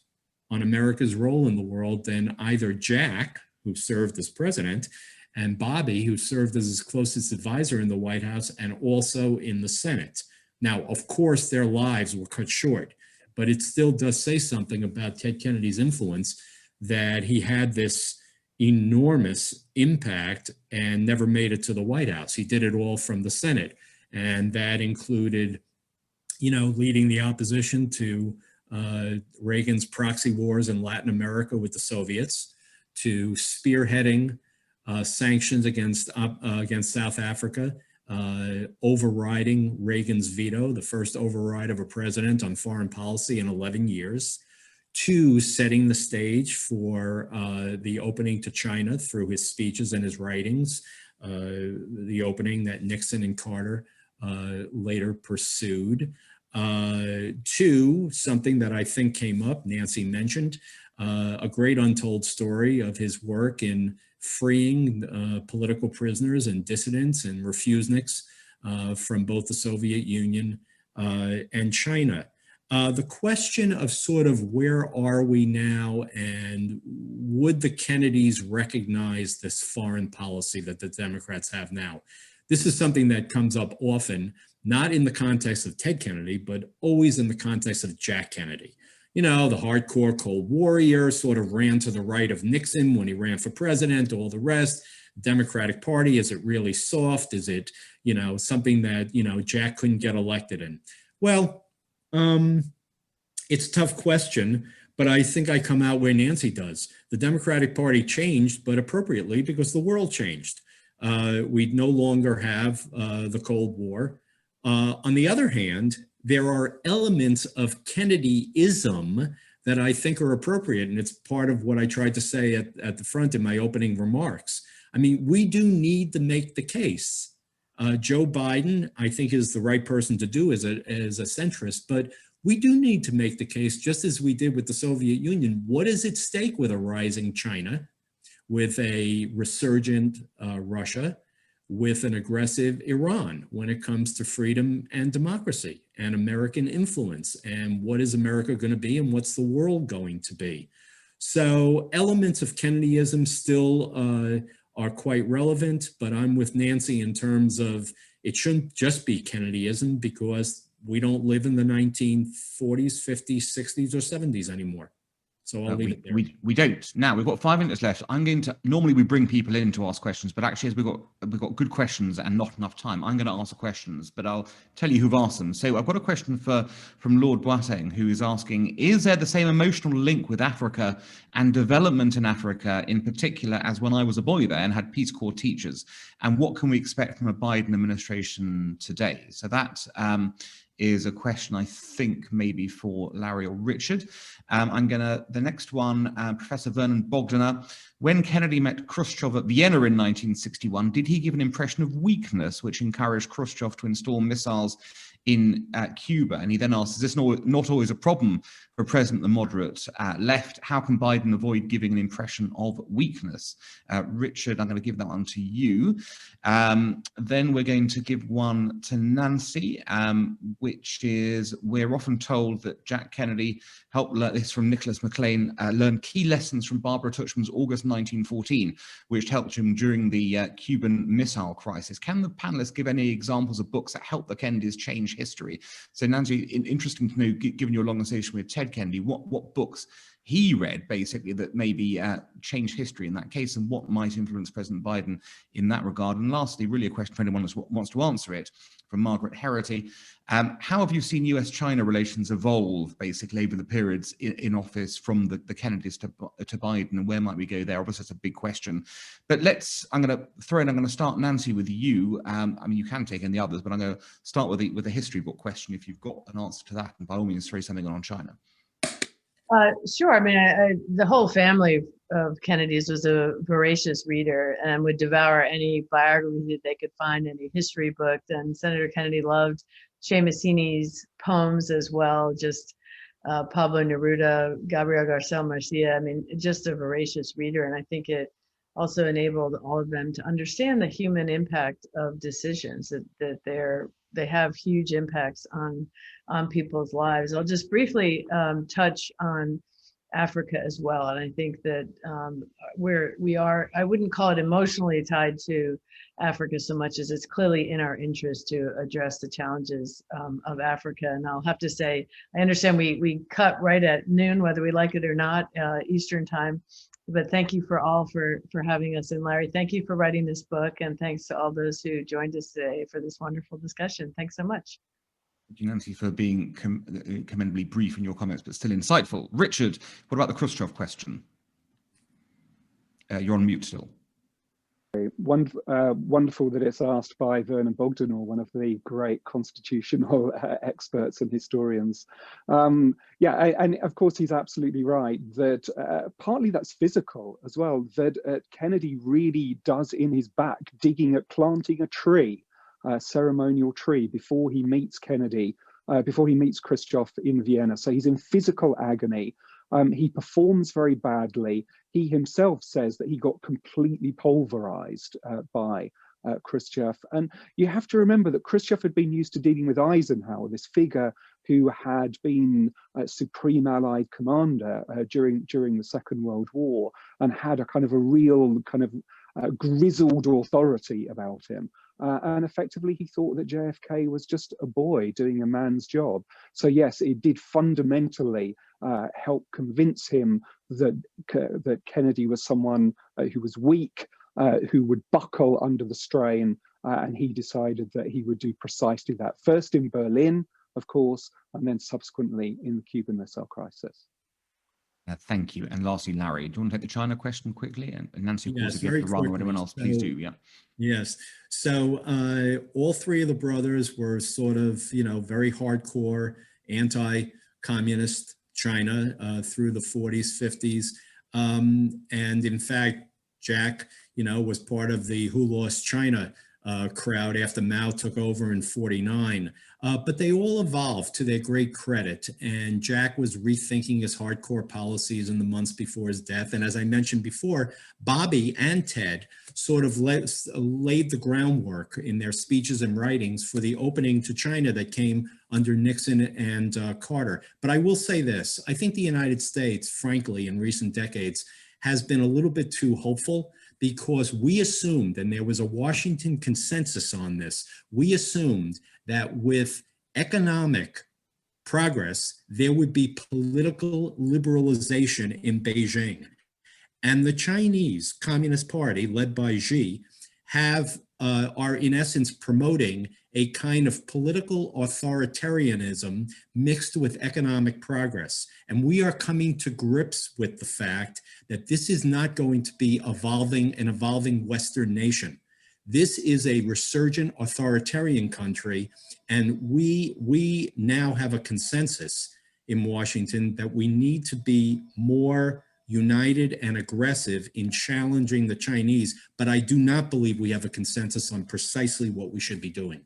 on America's role in the world than either Jack, who served as president, and Bobby, who served as his closest advisor in the White House and also in the Senate. Now, of course, their lives were cut short, but it still does say something about Ted Kennedy's influence, that he had this enormous impact and never made it to the White House. He did it all from the Senate, and that included, you know, leading the opposition to Reagan's proxy wars in Latin America with the Soviets, to spearheading sanctions against South Africa, overriding Reagan's veto, the first override of a president on foreign policy in 11 years, to setting the stage for the opening to China through his speeches and his writings, the opening that Nixon and Carter later pursued, to something that I think came up, Nancy mentioned, a great untold story of his work in freeing political prisoners and dissidents and refuseniks from both the Soviet Union and China. The question of sort of where are we now, and would the Kennedys recognize this foreign policy that the Democrats have now? This is something that comes up often, not in the context of Ted Kennedy, but always in the context of Jack Kennedy. You know, the hardcore Cold Warrior, sort of ran to the right of Nixon when he ran for president, all the rest. Democratic Party, is it really soft? Is it, you know, something that, you know, Jack couldn't get elected in? Well, it's a tough question, but I think I come out where Nancy does. The Democratic Party changed, but appropriately, because the world changed. We no longer have the Cold War. On the other hand, there are elements of Kennedyism that I think are appropriate, and it's part of what I tried to say at the front in my opening remarks. I mean, we do need to make the case. Joe Biden, I think, is the right person to do as a centrist, but we do need to make the case, just as we did with the Soviet Union. What is at stake with a rising China, with a resurgent Russia, with an aggressive Iran when it comes to freedom and democracy and American influence? And what is America going to be, and what's the world going to be? So elements of Kennedyism still are quite relevant, but I'm with Nancy in terms of it shouldn't just be Kennedyism, because we don't live in the 1940s, 50s, 60s, or 70s anymore. So I'll leave it there. We don't. Now we've got 5 minutes left. I'm going to, normally we bring people in to ask questions, but actually as we've got good questions and not enough time, I'm going to answer questions, but I'll tell you who've asked them. So I've got a question from Lord Boateng, who is asking, is there the same emotional link with Africa and development in Africa in particular as when I was a boy there and had Peace Corps teachers? And what can we expect from a Biden administration today? So that is a question I think maybe for Larry or Richard. The next one, Professor Vernon Bogdaner. When Kennedy met Khrushchev at Vienna in 1961, did he give an impression of weakness which encouraged Khrushchev to install missiles in Cuba? And he then asks, is this not always a problem for President the moderate left? How can Biden avoid giving an impression of weakness? Richard, I'm going to give that one to you. Then we're going to give one to Nancy, which is, we're often told that Jack Kennedy helped learn this from Nicholas McLean, learn key lessons from Barbara Tuchman's August 1914, which helped him during the Cuban Missile Crisis. Can the panelists give any examples of books that help the Kennedys change history? So Nancy, interesting to know, given your long association with Ted Kennedy, what books he read, basically, that maybe changed history in that case, and what might influence President Biden in that regard. And lastly, really a question for anyone who wants to answer it, from Margaret Herity. How have you seen US-China relations evolve, basically, over the periods in office from the Kennedys to Biden, and where might we go there? Obviously, that's a big question. But I'm going to start, Nancy, with you. I mean, you can take in the others, but I'm going to start with the history book question, if you've got an answer to that, and by all means, throw something on China. Sure. I mean, the whole family of Kennedys was a voracious reader and would devour any biography that they could find, any history book. And Senator Kennedy loved Seamus Heaney's poems as well, just Pablo Neruda, Gabriel García Márquez. I mean, just a voracious reader. And I think it also enabled all of them to understand the human impact of decisions, that they have huge impacts on people's lives. I'll just briefly touch on Africa as well. And I think that we are, I wouldn't call it emotionally tied to Africa so much as it's clearly in our interest to address the challenges of Africa. And I'll have to say, I understand we cut right at noon, whether we like it or not, Eastern time. But thank you for having us. And Larry, thank you for writing this book. And thanks to all those who joined us today for this wonderful discussion. Thanks so much. Thank you, Nancy, for being commendably brief in your comments, but still insightful. Richard, what about the Khrushchev question? You're on mute still. Wonderful that it's asked by Vernon Bogdanor, one of the great constitutional experts and historians. Yeah, and of course he's absolutely right that partly that's physical as well, that Kennedy really does in his back planting a tree, a ceremonial tree, before he meets before he meets Khrushchev in Vienna. So he's in physical agony. He performs very badly. He himself says that he got completely pulverized by Khrushchev. And you have to remember that Khrushchev had been used to dealing with Eisenhower, this figure who had been supreme Allied commander during the Second World War, and had a kind of a real kind of grizzled authority about him. And effectively, he thought that JFK was just a boy doing a man's job. So yes, it did fundamentally help convince him that Kennedy was someone who was weak, who would buckle under the strain, and he decided that he would do precisely that. First in Berlin, of course, and then subsequently in the Cuban Missile Crisis. Thank you. And lastly, Larry, do you want to take the China question quickly? And Nancy, of course, yes, if you have to run or anyone else, please do. Yeah. Yes. So all three of the brothers were sort of, very hardcore anti-communist China through the 40s, 50s. And in fact, Jack, was part of the Who Lost China crowd after Mao took over in 49. But they all evolved to their great credit. And Jack was rethinking his hardcore policies in the months before his death. And as I mentioned before, Bobby and Ted sort of laid the groundwork in their speeches and writings for the opening to China that came under Nixon and Carter. But I will say this, I think the United States, frankly, in recent decades, has been a little bit too hopeful, because we assumed, and there was a Washington consensus on this, we assumed that with economic progress, there would be political liberalization in Beijing. And the Chinese Communist Party, led by Xi, are in essence promoting a kind of political authoritarianism mixed with economic progress. And we are coming to grips with the fact that this is not going to be an evolving Western nation. This is a resurgent authoritarian country, and we now have a consensus in Washington that we need to be more united and aggressive in challenging the Chinese, but I do not believe we have a consensus on precisely what we should be doing.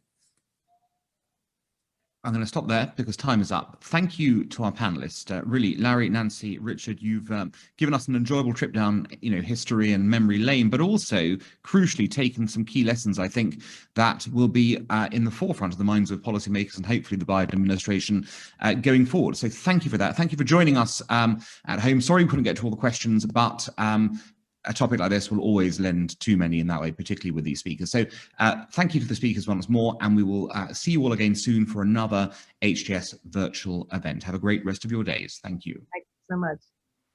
I'm going to stop there because time is up. Thank you to our panelists. Really, Larry, Nancy, Richard, you've given us an enjoyable trip down, history and memory lane, but also crucially taken some key lessons, I think, that will be in the forefront of the minds of policymakers and hopefully the Biden administration going forward. So thank you for that. Thank you for joining us at home. Sorry we couldn't get to all the questions, but a topic like this will always lend too many in that way, particularly with these speakers. So thank you to the speakers once more, and we will see you all again soon for another HJS virtual event. Have a great rest of your days. Thank you. Thank you so much.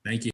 Thank you.